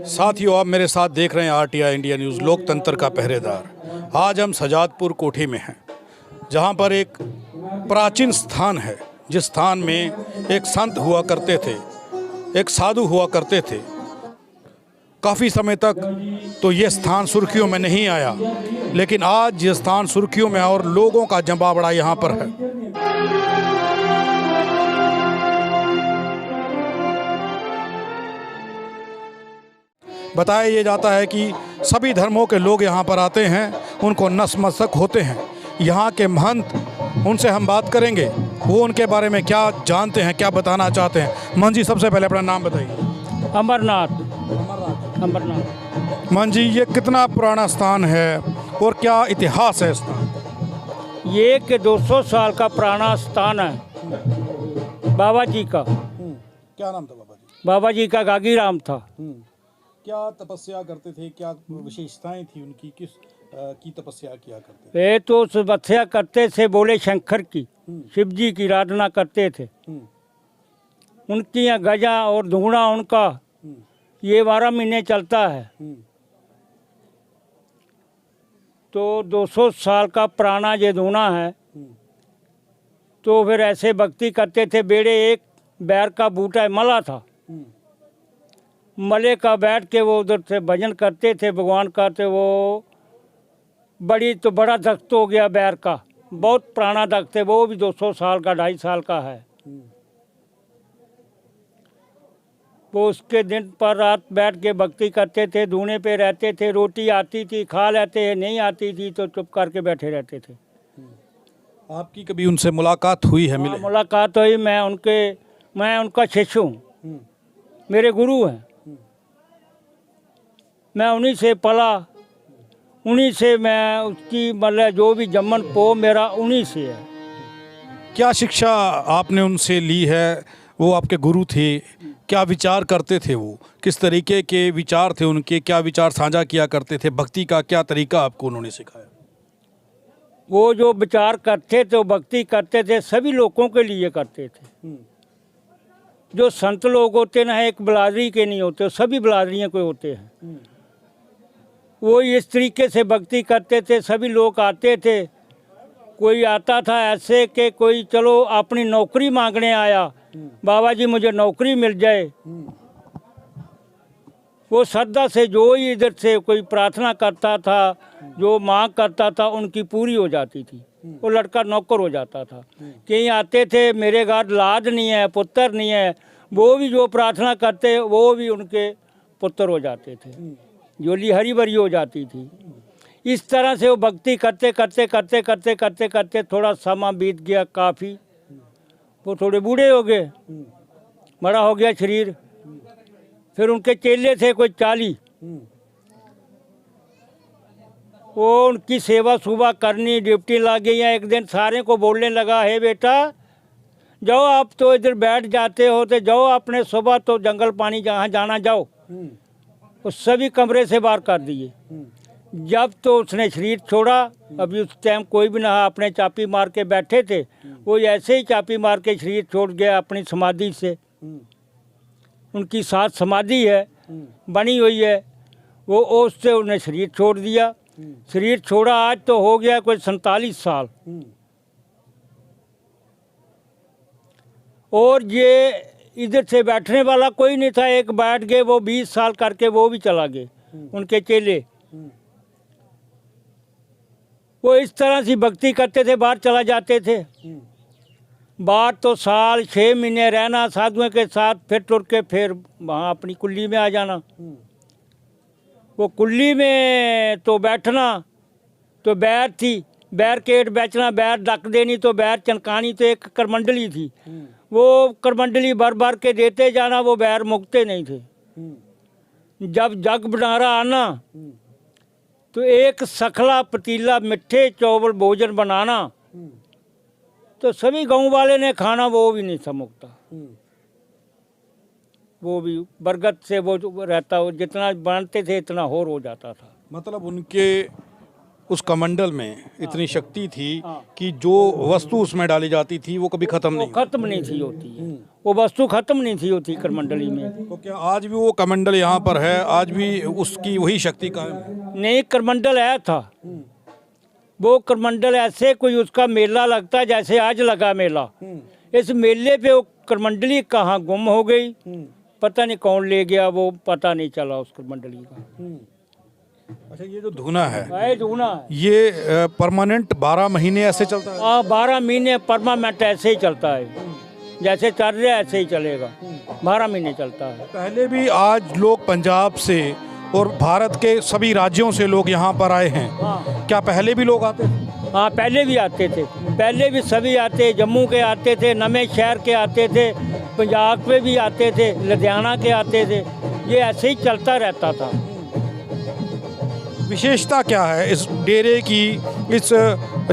साथियों, आप मेरे साथ देख रहे हैं आरटीआई इंडिया न्यूज़ लोकतंत्र का पहरेदार। आज हम सजादपुर कोठी में हैं, जहां पर एक प्राचीन स्थान है, जिस स्थान में एक संत हुआ करते थे, एक साधु हुआ करते थे। काफ़ी समय तक तो ये स्थान सुर्खियों में नहीं आया, लेकिन आज ये स्थान सुर्खियों में और लोगों का जमा बड़ा यहाँ पर है। बताया ये जाता है कि सभी धर्मों के लोग यहाँ पर आते हैं, उनको नतमस्तक होते हैं। यहाँ के महंत, उनसे हम बात करेंगे, वो उनके बारे में क्या जानते हैं, क्या बताना चाहते हैं। महंत जी, सबसे पहले अपना नाम बताइए। अमरनाथ। महंत जी, ये कितना पुराना स्थान है और क्या इतिहास है स्थान? ये कि 200 साल का पुराना स्थान है बाबा जी का। क्या नाम था बाबा जी? बाबा जी का गागी राम था। क्या तपस्या करते थे, क्या विशेषताएं थी उनकी, किस की तपस्या किया करते थे? वे तो तपस्या करते थे बोले शंकर की, शिव जी की आराधना करते थे। उनकी यहाँ गजा और धुगना उनका ये 12 महीने चलता है। तो 200 साल का पुराना ये धुना है। तो फिर ऐसे भक्ति करते थे। बेड़े एक बैर का बूटा मला था, मले का बैठ के वो उधर से भजन करते थे भगवान का। तो वो बड़ा दख्त हो गया बैर का, बहुत पुराना दख्त है। वो भी 200 साल का, 2.5 साल का है। वो उसके दिन पर रात बैठ के भक्ति करते थे, धूने पे रहते थे। रोटी आती थी खा लेते हैं, नहीं आती थी तो चुप करके बैठे रहते थे। आपकी कभी उनसे मुलाकात हुई है? मिले? मुलाकात हुई। मैं उनका शिष्य हूँ, मेरे गुरु हैं। मैं उन्हीं से पला, उन्हीं से मैं उसकी मतलब जो भी जम्मन पो मेरा उन्हीं से है। क्या शिक्षा आपने उनसे ली है? वो आपके गुरु थे, क्या विचार करते थे वो? किस तरीके के विचार थे उनके? क्या विचार साझा किया करते थे? भक्ति का क्या तरीका आपको उन्होंने सिखाया? वो जो विचार करते थे, वो भक्ति करते थे, सभी लोगों के लिए करते थे। जो संत लोग होते ना, एक बिलादरी के नहीं होते, सभी बिलादरियों के होते हैं। वो इस तरीके से भक्ति करते थे। सभी लोग आते थे। कोई आता था ऐसे कि कोई चलो अपनी नौकरी मांगने आया, बाबा जी मुझे नौकरी मिल जाए। वो श्रद्धा से जो ही इधर से कोई प्रार्थना करता था, जो मांग करता था, उनकी पूरी हो जाती थी। वो लड़का नौकर हो जाता था। कहीं आते थे मेरे घर लाद नहीं है, पुत्र नहीं है, वो भी जो प्रार्थना करते वो भी उनके पुत्र हो जाते थे, जोली हरी भरी हो जाती थी। इस तरह से वो भक्ति करते करते करते करते करते करते थोड़ा समय बीत गया काफ़ी। वो थोड़े बूढ़े हो गए, बड़ा हो गया शरीर। फिर उनके चेले थे कोई 40। वो उनकी सेवा सुबह करनी, ड्यूटी लग गई है। एक दिन सारे को बोलने लगा, है बेटा जाओ, आप तो इधर बैठ जाते हो, तो जाओ अपने सुबह तो जंगल पानी जहाँ जाना जाओ। वो सभी कमरे से बाहर कर दिए। जब तो उसने शरीर छोड़ा, अभी उस टाइम कोई भी ना, अपने चापी मार के बैठे थे। वो ऐसे ही चापी मार के शरीर छोड़ गया अपनी समाधि से। उनकी साथ समाधि है, बनी हुई है। वो उससे उन्हें शरीर छोड़ दिया। शरीर छोड़ा आज तो हो गया कोई 47 साल। और ये इधर से बैठने वाला कोई नहीं था। एक बैठ गए, वो 20 साल करके वो भी चला गए, उनके चेले। वो इस तरह से भक्ति करते थे, बाहर चला जाते थे। बाहर तो साल 6 महीने रहना साधुओं के साथ, फिर टुर के फिर वहाँ अपनी कुल्ली में आ जाना। वो कुल्ली में तो बैठना तो बैर थी, बैर केट बेचना, बैर डक देनी तो बैर चनकानी। तो एक करमंडली थी, वो करमंडली भर भर के देते जाना, वो बैर मुकते नहीं थे। जब जग बनारा आना तो एक सखला पतीला मिठे चौबल भोजन बनाना, तो सभी गांव वाले ने खाना, वो भी नहीं था मुकता। वो भी बरगद से वो रहता, वो जितना बनाते थे इतना और हो जाता था। मतलब उनके उस कमंडल में इतनी शक्ति थी कि जो वस्तु उसमें डाली जाती थी वो कभी खत्म वो नहीं खत्म नहीं थी होती है, वो वस्तु खत्म नहीं थी होती करमंडली में। तो क्या आज भी वो कमंडल यहाँ पर है, आज भी उसकी वही शक्ति कायम है? नहीं, करमंडल है था, वो करमंडल ऐसे कोई उसका मेला लगता जैसे आज लगा मेला। इस मेले पे वो करमंडली कहाँ गुम हो गई, पता नहीं कौन ले गया, वो पता नहीं चला उस करमंडली का। अच्छा, ये जो धूना है धूना है, ये परमानेंट 12 महीने ऐसे चलता है? 12 महीने परमानेंट ऐसे ही चलता है, जैसे चल रहा है ऐसे ही चलेगा, 12 महीने चलता है। पहले भी आज लोग पंजाब से और भारत के सभी राज्यों से लोग यहाँ पर आए हैं। हाँ क्या पहले भी लोग आते थे? हाँ, पहले भी आते थे, पहले भी सभी आते, जम्मू के आते थे, नवे शहर के आते थे, पंजाब पे भी आते थे, लुधियाना के आते थे, ये ऐसे ही चलता रहता था। विशेषता क्या है इस डेरे की, इस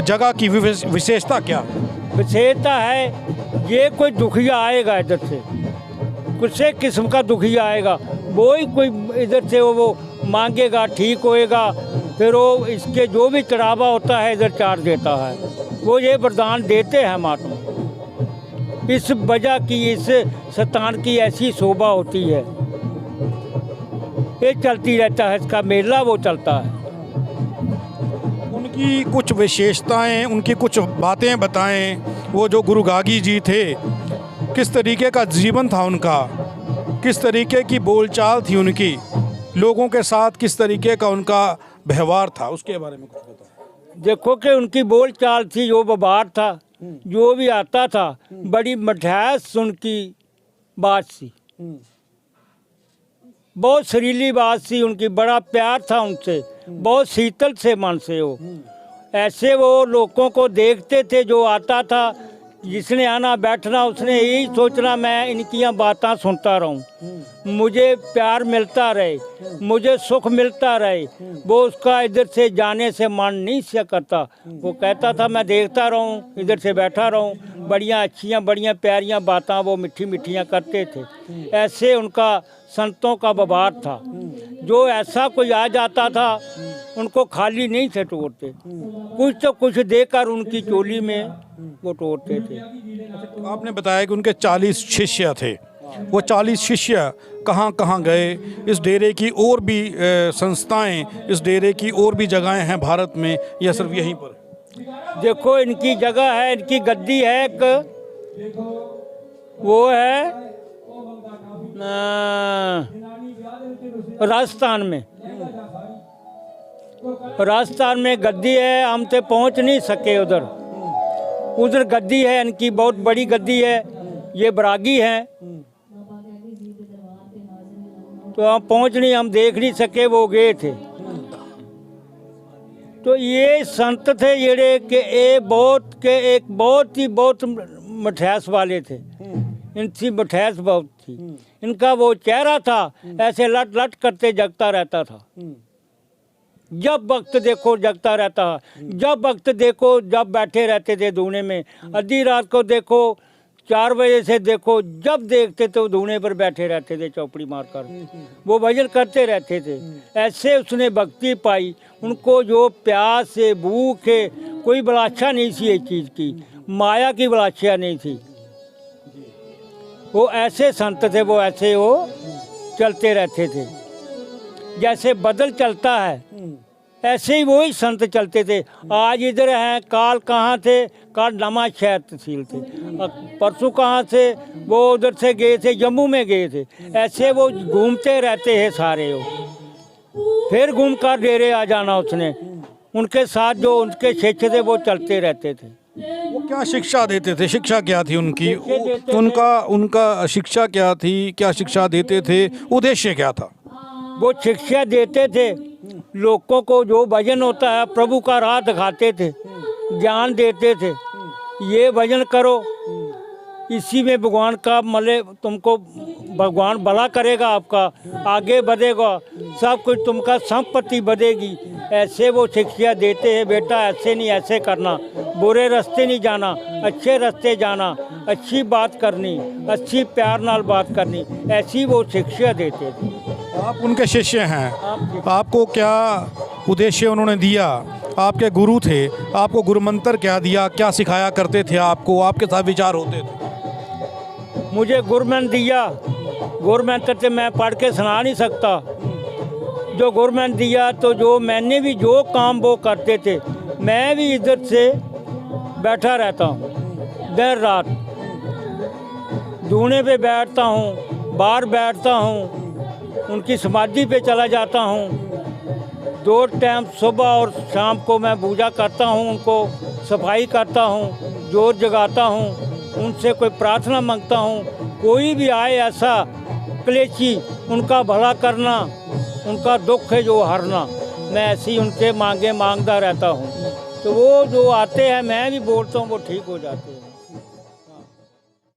जगह की विशेषता क्या है? विशेषता है ये कोई दुखिया आएगा इधर से, कुछ से किस्म का दुखिया आएगा, वो ही कोई इधर से वो मांगेगा, ठीक होएगा, फिर वो इसके जो भी चढ़ावा होता है इधर चार देता है, वो ये वरदान देते हैं महात्मा। इस वजह की इस स्थान की ऐसी शोभा होती है, ये चलती रहता है, इसका मेला वो चलता है। उनकी कुछ विशेषताएं, उनकी कुछ बातें बताएं। वो जो गुरु गागी जी थे, किस तरीके का जीवन था उनका, किस तरीके की बोलचाल थी उनकी, लोगों के साथ किस तरीके का उनका व्यवहार था, उसके बारे में कुछ बताएं। देखो कि उनकी बोल चाल थी, जो व्यवहार था, जो भी आता था, बड़ी मिठास उनकी बात थी, बहुत सुरीली बात थी उनकी, बड़ा प्यार था उनसे, बहुत शीतल से मन से वो ऐसे वो लोगों को देखते थे, जो आता था जिसने आना बैठना उसने यही सोचना मैं इनकी बातें सुनता रहूं, मुझे प्यार मिलता रहे, मुझे सुख मिलता रहे। वो उसका इधर से जाने से मन नहीं से करता, वो कहता था मैं देखता रहूं, इधर से बैठा रहूं, बढ़िया अच्छियां बढ़िया प्यारियां बातें वो मिठी मिठियां करते थे। ऐसे उनका संतों का व्यवहार था, जो ऐसा कोई आ जाता था उनको खाली नहीं थे तोड़ते, कुछ तो कुछ देकर उनकी चोली में वो तोड़ते थे। आपने बताया कि उनके 40 शिष्य थे, वो 40 शिष्य कहाँ कहाँ गए? इस डेरे की और भी संस्थाएं, इस डेरे की और भी जगहें हैं भारत में या सिर्फ यहीं पर? देखो इनकी जगह है, इनकी गद्दी है एक, वो है राजस्थान में, राजस्थान में गद्दी है, हम तो पहुंच नहीं सके उधर, उधर गद्दी है इनकी, बहुत बड़ी गद्दी है, ये बरागी हैं, तो हम पहुंच नहीं, हम देख नहीं सके, वो गए थे। तो ये संत थे जेड़े के एक बहुत मिठास वाले थे, इनकी मिठास बहुत थी, इनका वो चेहरा था ऐसे लट लट करते जगता रहता था, जब वक्त देखो जगता रहता, जब वक्त देखो जब बैठे रहते थे धूने में, आधी रात को देखो 4 बजे से देखो, जब देखते तो धूने पर बैठे रहते थे चौपड़ी मारकर, वो भजन करते रहते थे। ऐसे उसने भक्ति पाई, उनको जो प्यास से भूख है, कोई बलाच्छा नहीं थी एक चीज़ की, माया की बलाच्छा नहीं थी, वो ऐसे संत थे, वो ऐसे वो चलते रहते थे, जैसे बदल चलता है ऐसे ही वही संत चलते थे। आज इधर हैं, काल कहाँ थे, काल नमा शहर तहसील थे, परसों कहाँ से वो उधर से गए थे, जम्मू में गए थे, ऐसे वो घूमते रहते हैं सारे, वो फिर घूम कर डेरे आ जाना उसने, उनके साथ जो उनके शिष्य थे वो चलते रहते थे। वो क्या शिक्षा देते थे, शिक्षा क्या थी उनकी, उनका शिक्षा क्या थी, क्या शिक्षा देते थे, उद्देश्य क्या था? वो शिक्षा देते थे लोगों को, जो भजन होता है प्रभु का राह दिखाते थे, ज्ञान देते थे, ये भजन करो, इसी में भगवान का मले तुमको भगवान भला करेगा, आपका आगे बढ़ेगा, सब कुछ तुमका संपत्ति बढ़ेगी। ऐसे वो शिक्षा देते हैं, बेटा ऐसे नहीं ऐसे करना, बुरे रास्ते नहीं जाना, अच्छे रास्ते जाना, अच्छी बात करनी, अच्छी प्यार नाल बात करनी, ऐसी वो शिक्षा देते थे। आप उनके शिष्य हैं, आपको क्या उद्देश्य उन्होंने दिया, आपके गुरु थे, आपको गुरु मंत्र क्या दिया, क्या सिखाया करते थे आपको, आपके साथ विचार होते थे? मुझे गुरमंत्र दिया, गुरमंत्र से मैं पढ़ के सुना नहीं सकता। जो गुरमंत्र दिया तो जो मैंने भी जो काम वो करते थे, मैं भी इज्जत से बैठा रहता हूँ। देर रात दूने पे बैठता हूँ, बाहर बैठता हूँ, उनकी समाधि पे चला जाता हूँ। 2 टाइम सुबह और शाम को मैं पूजा करता हूँ, उनको सफाई करता हूँ, जोत जगाता हूँ, उनसे कोई प्रार्थना मांगता हूँ। कोई भी आए ऐसा क्लेशी, उनका भला करना, उनका दुख है जो हरना, मैं ऐसे ही उनसे मांगता रहता हूँ। तो वो जो आते हैं मैं भी बोलता हूँ, वो ठीक हो जाते हैं।